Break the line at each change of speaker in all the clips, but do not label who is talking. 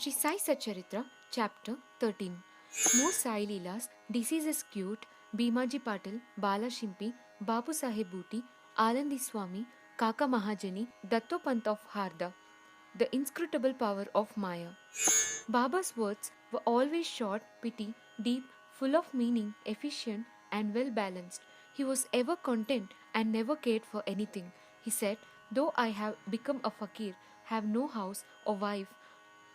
Sri Sai Satcharitra, Chapter 13. More Sai Leelas, Diseases Cute, Bhimaji Patil, Bala Shimpi, Babu Sahib Booty, Alandi Swami, Kaka Mahajani, Dattopant of Harda. The inscrutable power of Maya. Baba's words were always short, pitty, deep, full of meaning, efficient, and well balanced. He was ever content and never cared for anything. He said, "Though I have become a fakir, have no house or wife,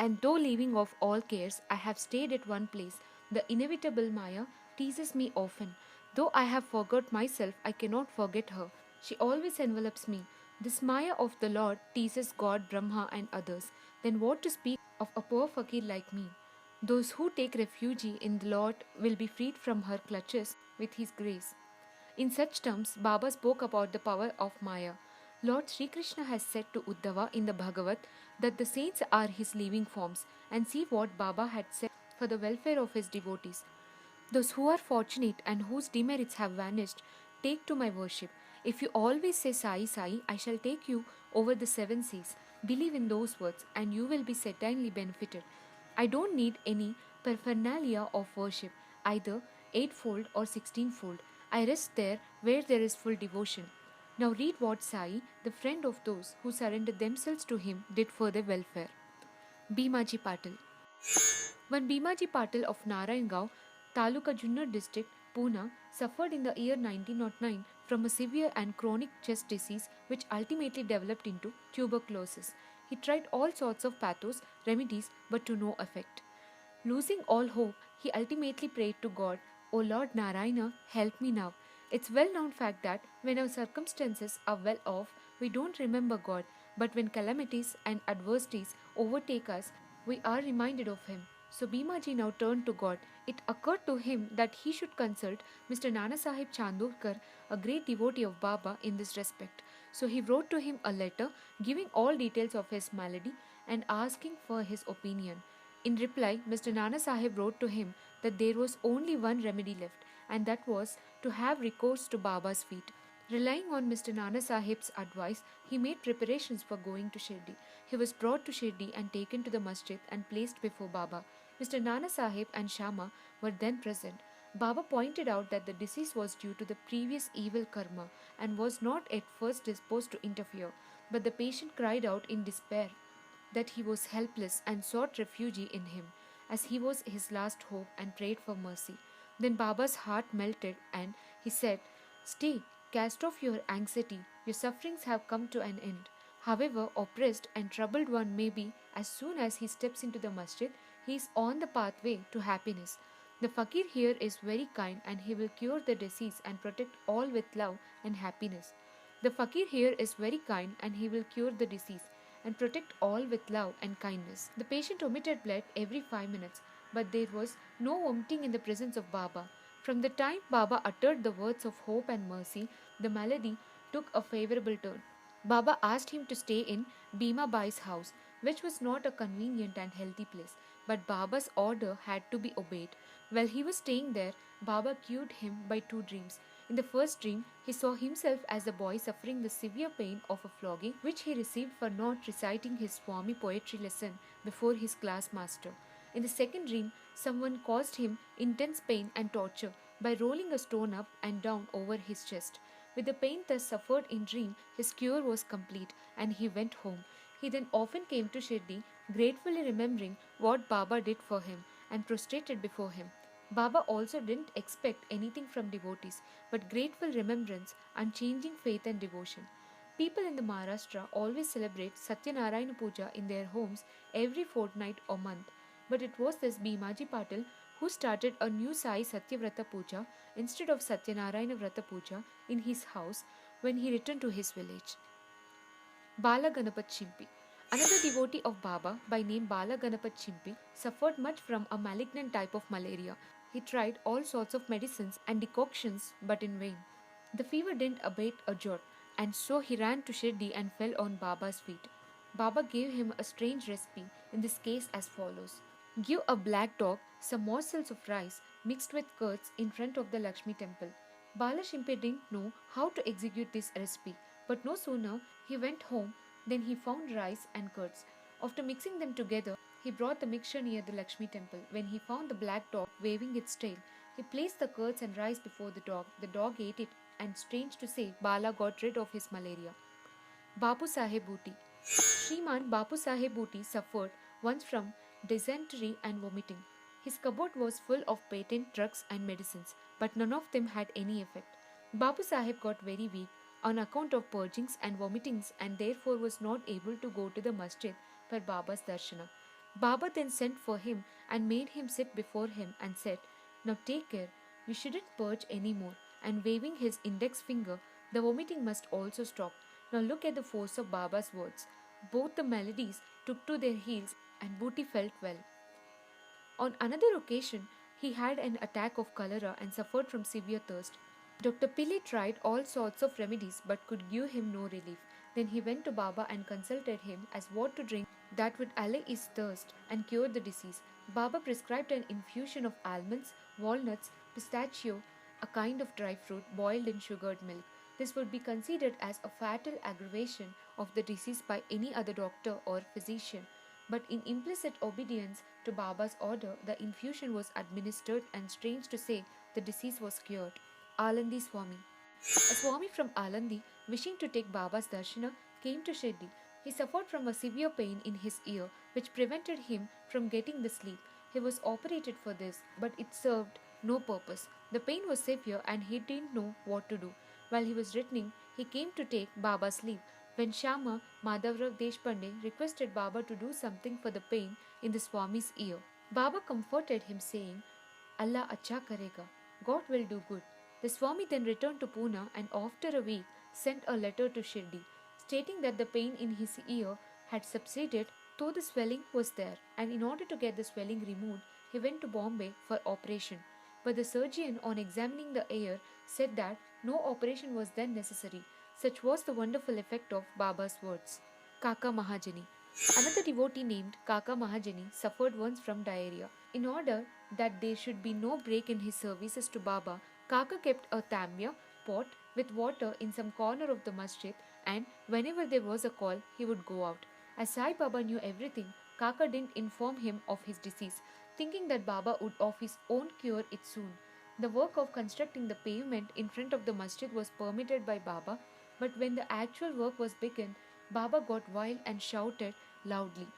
and though leaving off all cares, I have stayed at one place, the inevitable Maya teases me often. Though I have forgot myself, I cannot forget her. She always envelops me. This Maya of the Lord teases God, Brahma, and others. Then what to speak of a poor fakir like me? Those who take refuge in the Lord will be freed from her clutches with His grace." In such terms, Baba spoke about the power of Maya. Lord Sri Krishna has said to Uddhava in the Bhagavad that the saints are his living forms, and see what Baba had said for the welfare of his devotees. "Those who are fortunate and whose demerits have vanished, take to my worship. If you always say Sai Sai, I shall take you over the seven seas. Believe in those words, and you will be certainly benefited. I don't need any paraphernalia of worship, either eightfold or sixteenfold. I rest there where there is full devotion." Now read what Sai, the friend of those who surrendered themselves to him, did for their welfare. Bhimaji Patil. When Bhimaji Patil of Narayangaon, Taluka Junnar district, Pune, suffered in the year 1909 from a severe and chronic chest disease which ultimately developed into tuberculosis. He tried all sorts of pathos remedies but to no effect. Losing all hope, he ultimately prayed to God, "O Lord Narayana, help me now." It's well known fact that when our circumstances are well off, we don't remember God, but when calamities and adversities overtake us, we are reminded of Him. So Bhimaji now turned to God. It occurred to him that he should consult Mr. Nana Sahib Chandorkar, a great devotee of Baba, in this respect. So he wrote to him a letter giving all details of his malady and asking for his opinion. In reply, Mr. Nana Sahib wrote to him that there was only one remedy left, and that was to have recourse to Baba's feet. Relying on Mr. Nana Sahib's advice, he made preparations for going to Shirdi. He was brought to Shirdi and taken to the masjid and placed before Baba. Mr. Nana Sahib and Shama were then present. Baba pointed out that the disease was due to the previous evil karma and was not at first disposed to interfere, but the patient cried out in despair that he was helpless and sought refuge in him, as he was his last hope, and prayed for mercy. Then Baba's heart melted and he said, "Stay, cast off your anxiety. Your sufferings have come to an end." However oppressed and troubled one may be, as soon as he steps into the masjid, he is on the pathway to happiness. The fakir here is very kind and he will cure the disease and protect all with love and happiness. The fakir here is very kind and he will cure the disease and protect all with love and kindness. The patient omitted blood every 5 minutes, but there was no vomiting in the presence of Baba. From the time Baba uttered the words of hope and mercy, the malady took a favorable turn. Baba asked him to stay in Bhima Bai's house, which was not a convenient and healthy place, but Baba's order had to be obeyed. While he was staying there, Baba cured him by two dreams. In the first dream, he saw himself as a boy suffering the severe pain of a flogging which he received for not reciting his Swami poetry lesson before his class master. In the second dream, someone caused him intense pain and torture by rolling a stone up and down over his chest. With the pain thus suffered in dream, his cure was complete and he went home. He then often came to Shirdi, gratefully remembering what Baba did for him, and prostrated before him. Baba also didn't expect anything from devotees, but grateful remembrance, unchanging faith and devotion. People in the Maharashtra always celebrate Satyanarayana Puja in their homes every fortnight or month, but it was this Bhimaji Patil who started a new Sai Satyavrata Puja instead of Satyanarayana Vrata Puja in his house when he returned to his village. Bala Ganapat Chimpi. Another devotee of Baba by name Bala Ganapat Chimpi suffered much from a malignant type of malaria. He tried all sorts of medicines and decoctions but in vain. The fever didn't abate a jot, and so he ran to Shirdi and fell on Baba's feet. Baba gave him a strange recipe, in this case as follows. Give a black dog some morsels of rice mixed with curds in front of the Lakshmi temple. Bala Shimpe didn't know how to execute this recipe, but no sooner he went home than he found rice and curds. After mixing them together, He brought the mixture near the Lakshmi temple. When he found the black dog waving its tail, he placed the curds and rice before the dog. The dog ate it, and strange to say, Bala got rid of his malaria. Bapu Saheb Booty. Shriman Bapu Saheb Booty suffered once from dysentery and vomiting. His cupboard was full of patent drugs and medicines, but none of them had any effect. Bapu Saheb got very weak on account of purgings and vomitings and therefore was not able to go to the masjid for Baba's darshana. Baba then sent for him and made him sit before him and said, "Now take care, you shouldn't purge any more." And waving his index finger, "The vomiting must also stop. Now look at the force of Baba's words." Both the melodies took to their heels and Booty felt well. On another occasion, he had an attack of cholera and suffered from severe thirst. Dr. Pillai tried all sorts of remedies but could give him no relief. Then he went to Baba and consulted him as what to drink that would allay his thirst and cure the disease. Baba prescribed an infusion of almonds, walnuts, pistachio, a kind of dry fruit boiled in sugared milk. This would be considered as a fatal aggravation of the disease by any other doctor or physician. But in implicit obedience to Baba's order, the infusion was administered and strange to say, the disease was cured. Alandi Swami. A Swami from Alandi, wishing to take Baba's darshana, came to Shirdi. He suffered from a severe pain in his ear, which prevented him from getting the sleep. He was operated for this, but it served no purpose. The pain was severe and he didn't know what to do. While he was returning, he came to take Baba's leave. When Shama Madhavrao Deshpande requested Baba to do something for the pain in the Swami's ear, Baba comforted him saying, "Allah acha karega, God will do good." The Swami then returned to Pune and after a week sent a letter to Shirdi, stating that the pain in his ear had subsided though the swelling was there, and in order to get the swelling removed, he went to Bombay for operation. But the surgeon, on examining the ear, said that no operation was then necessary. Such was the wonderful effect of Baba's words. Kaka Mahajani. Another devotee named Kaka Mahajani suffered once from diarrhea. In order that there should be no break in his services to Baba, Kaka kept a tambia pot with water in some corner of the masjid, and whenever there was a call, he would go out. As Sai Baba knew everything, Kaka didn't inform him of his disease, thinking that Baba would of his own cure it soon. The work of constructing the pavement in front of the masjid was permitted by Baba, but when the actual work was begun, Baba got wild and shouted loudly.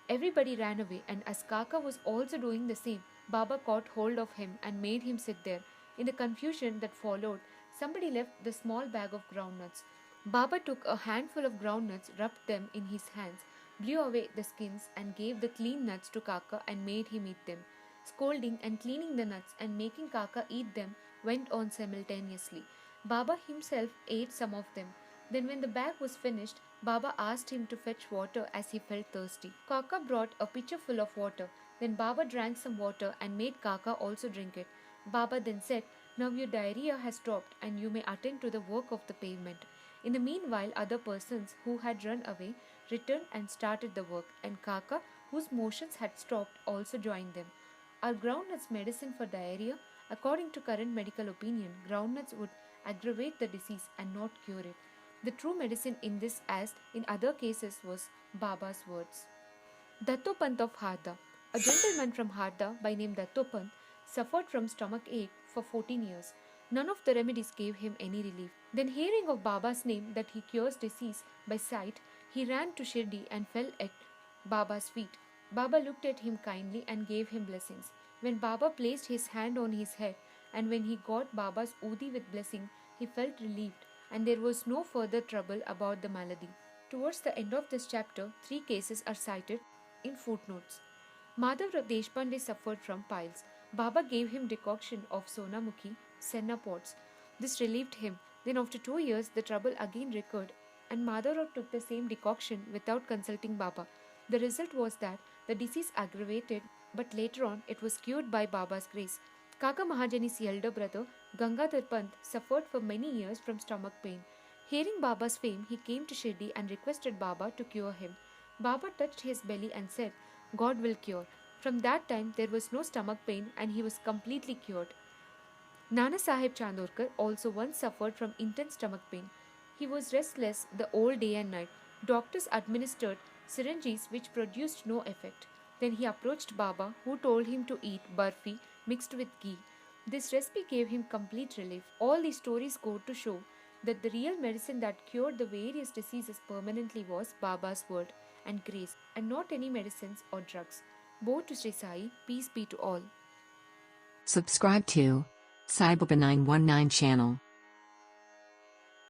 Everybody ran away, and as Kaka was also doing the same, Baba caught hold of him and made him sit there. In the confusion that followed, somebody left the small bag of groundnuts. Baba took a handful of groundnuts, rubbed them in his hands, blew away the skins, and gave the clean nuts to Kaka and made him eat them. Scolding and cleaning the nuts and making Kaka eat them went on simultaneously. Baba himself ate some of them. Then when the bag was finished, Baba asked him to fetch water as he felt thirsty. Kaka brought a pitcher full of water. Then Baba drank some water and made Kaka also drink it. Baba then said, "Now your diarrhea has stopped and you may attend to the work of the pavement." In the meanwhile, other persons who had run away returned and started the work, and Kaka, whose motions had stopped, also joined them. Are groundnuts medicine for diarrhea? According to current medical opinion, groundnuts would aggravate the disease and not cure it. The true medicine in this, as in other cases, was Baba's words. Dattopant of Harda. A gentleman from Harda by name Dattopant suffered from stomach ache for 14 years. None of the remedies gave him any relief. Then, hearing of Baba's name that he cures disease by sight, he ran to Shirdi and fell at Baba's feet. Baba looked at him kindly and gave him blessings. When Baba placed his hand on his head and when he got Baba's udi with blessing, he felt relieved and there was no further trouble about the malady. Towards the end of this chapter, 3 cases are cited in footnotes. Madhavrao Deshpande suffered from piles. Baba gave him decoction of sonamukhi, senna pods. This relieved him. Then after 2 years, the trouble again recurred and Madhavrao took the same decoction without consulting Baba. The result was that the disease aggravated, but later on it was cured by Baba's grace. Kaka Mahajani's elder brother, Gangadhar Pant, suffered for many years from stomach pain. Hearing Baba's fame, he came to Shirdi and requested Baba to cure him. Baba touched his belly and said, "God will cure." From that time, there was no stomach pain and he was completely cured. Nana Sahib Chandorkar also once suffered from intense stomach pain. He was restless the whole day and night. Doctors administered syringes which produced no effect. Then he approached Baba, who told him to eat barfi mixed with ghee. This recipe gave him complete relief. All these stories go to show that the real medicine that cured the various diseases permanently was Baba's word and grace, and not any medicines or drugs. Bow to Sri Sai, peace be to all.
Subscribe to Saibaba 919 channel.